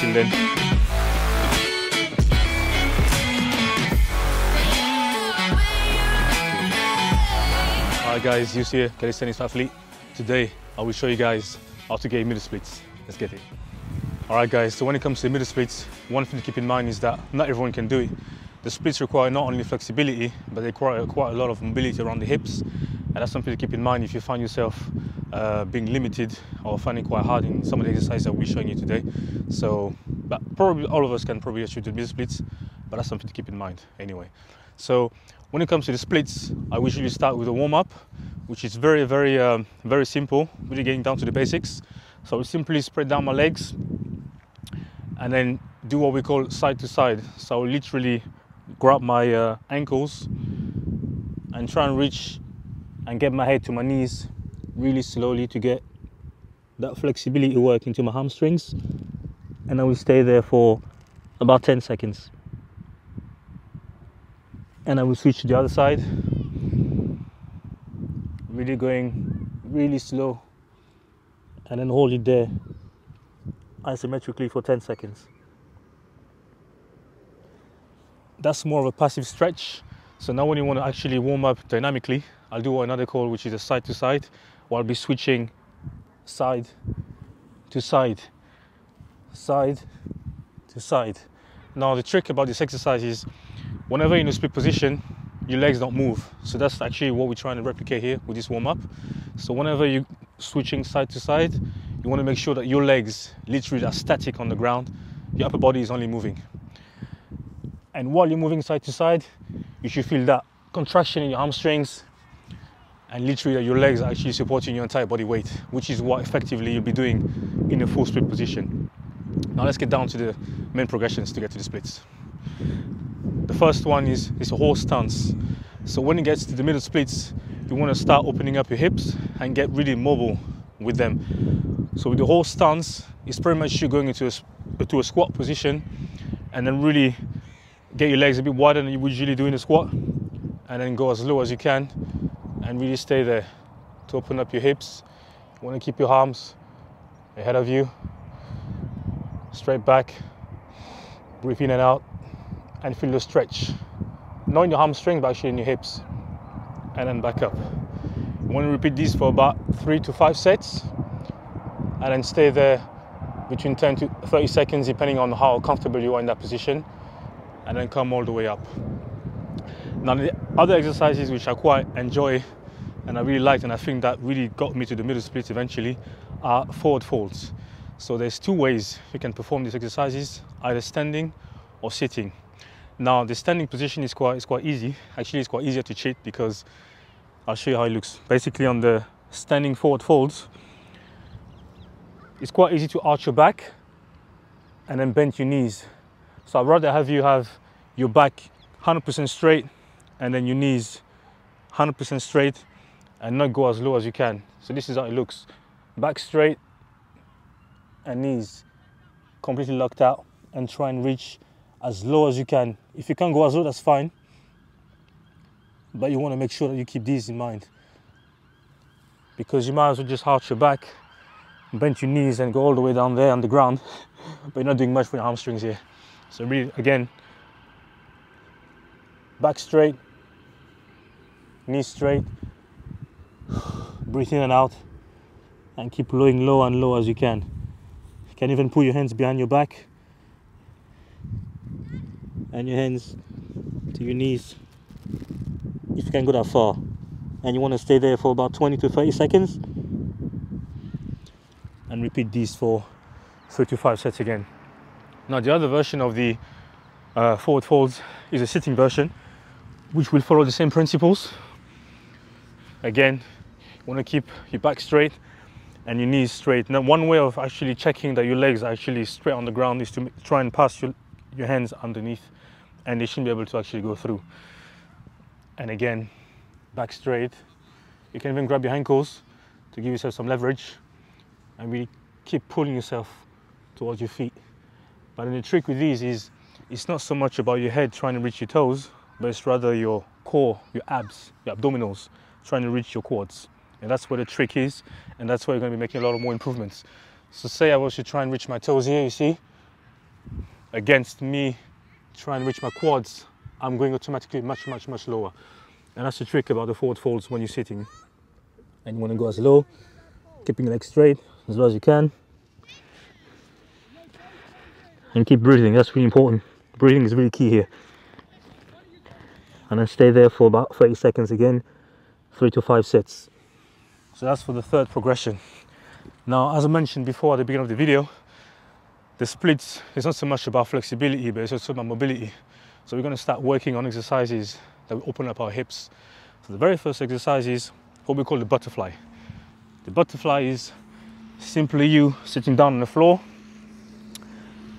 switching then. Alright guys, Yus here, calisthenics athlete. Today I will show you guys how to get middle splits. Let's get it. Alright guys, so when it comes to middle splits, one thing to keep in mind is that not everyone can do it. The splits require not only quite a lot of mobility around the hips, and that's something to keep in mind if you find yourself being limited or finding it quite hard in some of the exercises that we're showing you today. So, but probably all of us can probably achieve the middle splits, but that's something to keep in mind anyway. So when it comes to the splits, I usually start with a warm-up, which is very simple, really getting down to the basics. So I will simply spread down my legs and then do what we call side to side. So I will literally grab my ankles and try and reach and get my head to my knees really slowly to get that flexibility work into my hamstrings, and I will stay there for about 10 seconds. And I will switch to the other side, really going really slow, and then hold it there isometrically for 10 seconds. That's more of a passive stretch. So now when you want to actually warm up dynamically, I'll do another call, which is a side to side, where I'll be switching side to side, side to side. Now the trick about this exercise is whenever you're in a split position, your legs don't move. So that's actually what we're trying to replicate here with this warm up. So whenever you're switching side to side, you want to make sure that your legs literally are static on the ground. Your upper body is only moving. And while you're moving side to side, you should feel that contraction in your hamstrings, and literally your legs are actually supporting your entire body weight, which is what effectively you'll be doing in a full split position. Now let's get down to the main progressions to get to the splits. The first one is a horse stance. So when it gets to the middle splits, you want to start opening up your hips and get really mobile with them. So with the horse stance, it's pretty much you going into a squat position, and then really get your legs a bit wider than you would usually do in a squat, and then go as low as you can and really stay there to open up your hips. You want to keep your arms ahead of you, straight back, breathe in and out, and feel the stretch, not in your hamstring but actually in your hips, and then back up. You want to repeat this for about 3 to 5 sets, and then stay there between 10 to 30 seconds depending on how comfortable you are in that position, and then come all the way up. Now the other exercises which I quite enjoy and I really liked, and I think that really got me to the middle splits eventually, are forward folds. So there's 2 ways you can perform these exercises, either standing or sitting. Now the standing position is quite easy. Actually it's quite easier to cheat because I'll show you how it looks. Basically on the standing forward folds, it's quite easy to arch your back and then bend your knees. So I'd rather have you have your back 100% straight and then your knees 100% straight, and not go as low as you can. So this is how it looks. Back straight and knees completely locked out, and try and reach as low as you can. If you can't go as low, that's fine, but you want to make sure that you keep these in mind, because you might as well just arch your back, bend your knees and go all the way down there on the ground, but you're not doing much for your hamstrings here. So really, again, back straight, knees straight, breathe in and out, and keep blowing low and low as you can. You can even put your hands behind your back and your hands to your knees if you can go that far. And you want to stay there for about 20 to 30 seconds and repeat these for 3 to 5 sets again. Now the other version of the forward folds is a sitting version, which will follow the same principles. Again, you want to keep your back straight and your knees straight. Now one way of actually checking that your legs are actually straight on the ground is to try and pass your hands underneath, and they shouldn't be able to actually go through. And again, back straight. You can even grab your ankles to give yourself some leverage and really keep pulling yourself towards your feet. But then the trick with these is it's not so much about your head trying to reach your toes, but it's rather your core, your abs, your abdominals trying to reach your quads. And that's where the trick is, and that's where you're going to be making a lot of more improvements. So say I was to try and reach my toes here, you see, against me trying to reach my quads, I'm going automatically much lower. And that's the trick about the forward folds when you're sitting. And you want to go as low, keeping your legs straight as low as you can. And keep breathing, that's really important. Breathing is really key here. And then stay there for about 30 seconds again, 3 to 5 sets. So that's for the third progression. Now, as I mentioned before at the beginning of the video, the splits is not so much about flexibility, but it's also about mobility. So we're going to start working on exercises that will open up our hips. So the very first exercise is what we call the butterfly. The butterfly is simply you sitting down on the floor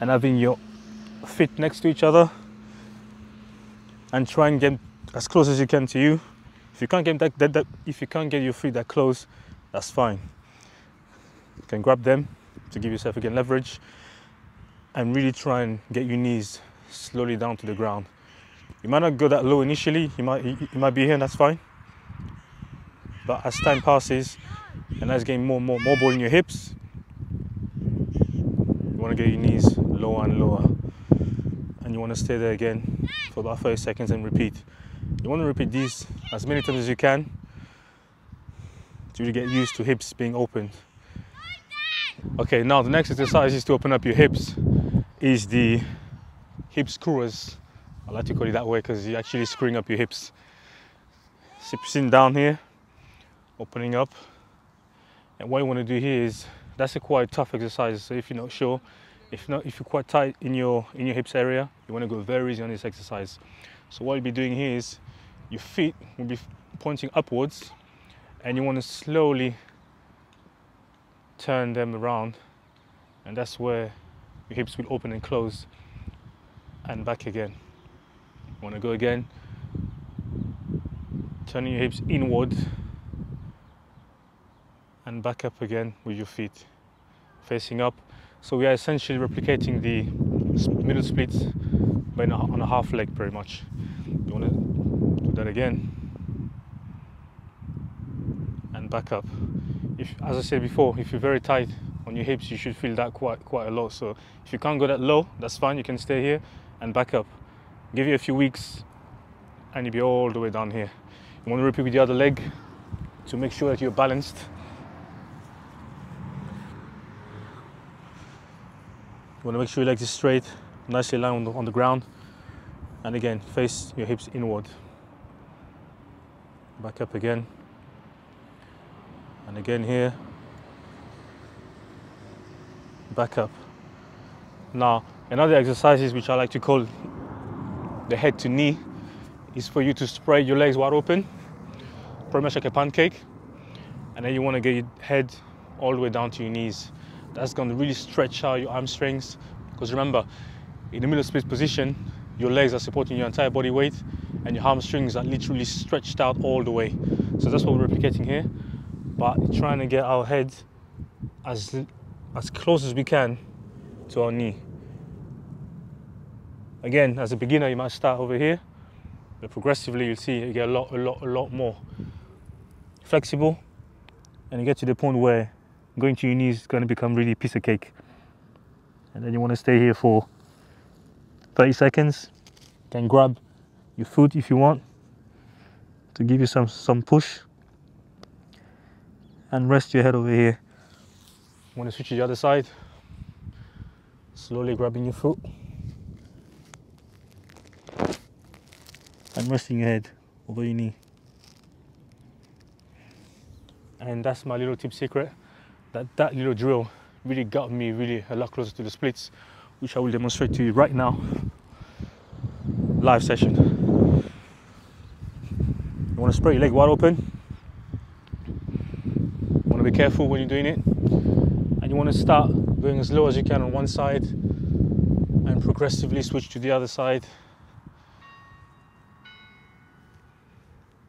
and having your feet next to each other and try and get as close as you can to you. If you can't get if you can't get your feet that close, that's fine. You can grab them to give yourself again leverage and really try and get your knees slowly down to the ground. You might not go that low initially, you might be here and that's fine. But as time passes and as you gain more ball in your hips, you want to get your knees lower and lower. And you want to stay there again for about 30 seconds and repeat. You want to repeat these as many times as you can to really get used to hips being opened. Okay, now the next exercise is to open up your hips, is the hip screwers. I like to call it that way because you're actually screwing up your hips. Sitting down here, opening up. And what you want to do here is, that's a quite tough exercise, so if you're not sure, if you're quite tight in your hips area, you want to go very easy on this exercise. So what you'll be doing here is, your feet will be pointing upwards and you want to slowly turn them around, and that's where your hips will open and close and back again. You want to go again, turning your hips inward and back up again with your feet facing up. So we are essentially replicating the middle splits but on a half leg pretty much. You want to do that again and back up. As I said before, if you're very tight on your hips, you should feel that quite a lot. So if you can't go that low, that's fine. You can stay here and back up. Give you a few weeks and you'll be all the way down here. You want to repeat with the other leg to make sure that you're balanced. You want to make sure your legs are straight, nicely aligned on the ground. And again, face your hips inward. Back up again. And again here. Back up. Now, another exercise which I like to call the head to knee is for you to spread your legs wide open, pretty much like a pancake. And then you want to get your head all the way down to your knees. That's going to really stretch out your hamstrings, because remember, in the middle split position, your legs are supporting your entire body weight and your hamstrings are literally stretched out all the way. So that's what we're replicating here, but trying to get our head as close as we can to our knee. Again, as a beginner, you might start over here, but progressively you'll see you get a lot more flexible, and you get to the point where going to your knees is going to become really a piece of cake. And then you want to stay here for 30 seconds. You can grab your foot if you want to give you some push, and rest your head over here. You want to switch to the other side, slowly grabbing your foot and resting your head over your knee. And that's my little tip secret. That little drill really got me really a lot closer to the splits, which I will demonstrate to you right now. Live session. You want to spread your leg wide open. You want to be careful when you're doing it. And you want to start going as low as you can on one side and progressively switch to the other side.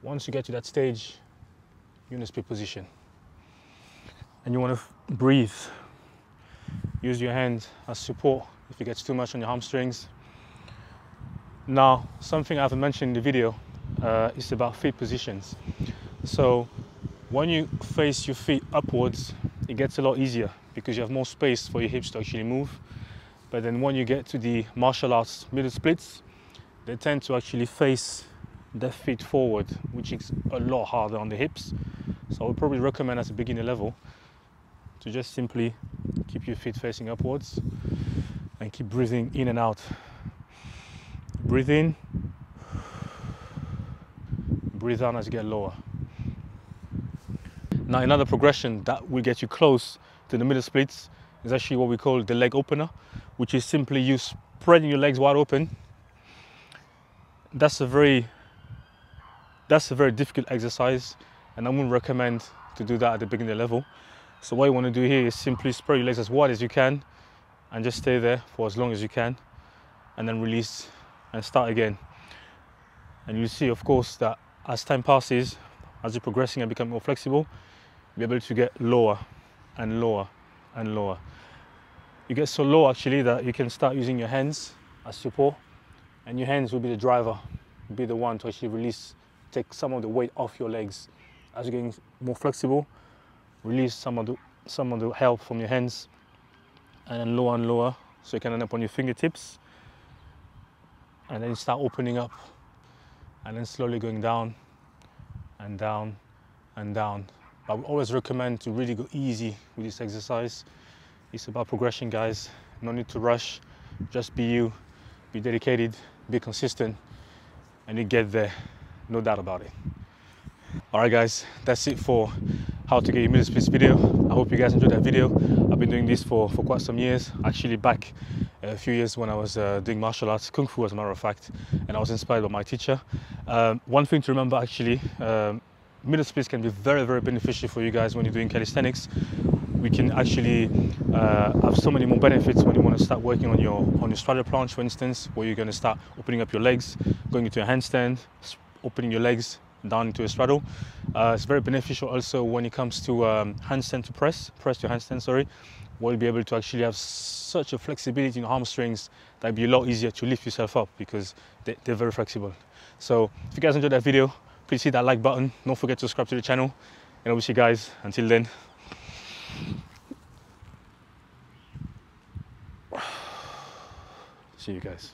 Once you get to that stage, you're in a split position. And you want to breathe. Use your hands as support if it gets too much on your hamstrings. Now, something I haven't mentioned in the video is about feet positions. So when you face your feet upwards, it gets a lot easier because you have more space for your hips to actually move. But then when you get to the martial arts middle splits, they tend to actually face their feet forward, which is a lot harder on the hips. So I would probably recommend at a beginner level to just simply keep your feet facing upwards and keep breathing in and out. Breathe in, breathe out as you get lower. Now another progression that will get you close to the middle splits is actually what we call the leg opener, which is simply you spreading your legs wide open. That's a very difficult exercise, and I wouldn't recommend to do that at the beginner level. So what you want to do here is simply spread your legs as wide as you can and just stay there for as long as you can, and then release and start again. And you'll see, of course, that as time passes, as you're progressing and becoming more flexible, you'll be able to get lower and lower and lower. You get so low actually that you can start using your hands as support, and your hands will be the driver, will be the one to actually release, take some of the weight off your legs. As you're getting more flexible, release some of the help from your hands, and then lower, so you can end up on your fingertips, and then you start opening up, and then slowly going down and down and down. I would always recommend to really go easy with this exercise. It's about progression, guys. No need to rush. Just be you, be dedicated, be consistent, and you get there, no doubt about it. All right, guys, that's it for how to get your middle splits video. I hope you guys enjoyed that video. I've been doing this for quite some years, actually back a few years when I was doing martial arts, Kung Fu as a matter of fact, and I was inspired by my teacher. One thing to remember actually, middle splits can be very, very beneficial for you guys when you're doing calisthenics. We can actually have so many more benefits when you want to start working on your straddle planche, for instance, where you're going to start opening up your legs, going into a handstand, opening your legs down into a straddle. It's very beneficial also when it comes to handstand to press to handstand, sorry, where you'll be able to actually have such a flexibility in your hamstrings that it'll be a lot easier to lift yourself up because they're very flexible. So if you guys enjoyed that video, please hit that like button. Don't forget to subscribe to the channel. And obviously, guys, until then, see you guys.